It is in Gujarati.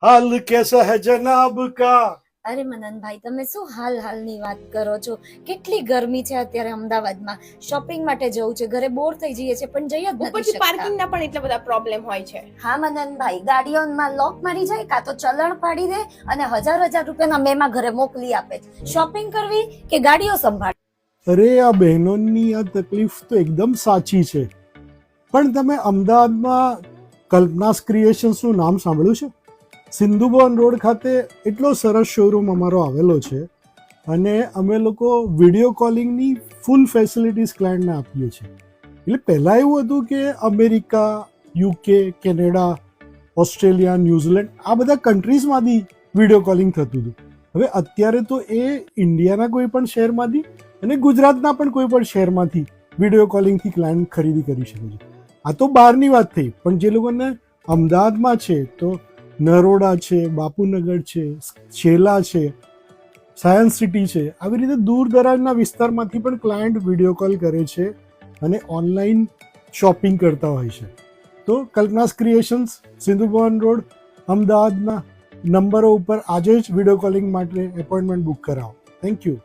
हाल कैसा है जनाब का। અરે મનનભાઈ, તમે શું હાલની વાત કરો છો? કેટલી ગરમી છે અત્યારે અમદાવાદમાં. શોપિંગ માટે જવું છે, ઘરે બોર થઈ જઈએ છે પણ જઈ જ નથી ઉપરથી શકતા. પાર્કિંગના પણ એટલા બધા પ્રોબ્લેમ હોય છે. હા મનનભાઈ, ગાડીઓમાં લોક મારી જાય, કાં તો ચલણ પાડી દે અને હજાર રૂપિયાના મેમાં ઘરે મોકલી આપે. શોપિંગ કરવી કે ગાડીઓ સંભાળ? અરે આ બહેનોની આ તકલીફ તો એકદમ સાચી છે, પણ તમે અમદાવાદમાં કલ્પનાસ ક્રિએશન્સનું નામ સાંભળ્યું છે? સિંધુભવન રોડ ખાતે એટલો સરસ શોરૂમ અમારો આવેલો છે અને અમે લોકો વિડીયો કોલિંગની ફૂલ ફેસિલિટીઝ ક્લાયન્ટને આપીએ છીએ. એટલે પહેલાં એવું હતું કે America, UK, Canada, Australia, New Zealand આ બધા કન્ટ્રીઝમાંથી વિડીયો કોલિંગ થતું હતું. હવે અત્યારે તો એ ઇન્ડિયાના કોઈ પણ શહેરમાંથી અને ગુજરાતના પણ કોઈ પણ શહેરમાંથી વિડીયો કોલિંગથી ક્લાયન્ટ ખરીદી કરી શકે છે. આ તો બહારની વાત થઈ, પણ જે લોકોને અમદાવાદમાં છે તો નરોડા છે, બાપુનગર છે, છેલા છે, સાયન્સ સિટી છે, આવી રીતે દૂર દરાજના વિસ્તારમાંથી પણ ક્લાયન્ટ વિડીયો કોલ કરે છે અને ઓનલાઈન શોપિંગ કરતા હોય છે. તો કલ્પનાસ ક્રિએશન્સ, સિંધુભવન રોડ, અમદાવાદના નંબરો ઉપર આજે જ વિડીયો કોલિંગ માટે એપોઇન્ટમેન્ટ બુક કરાવો. Thank you.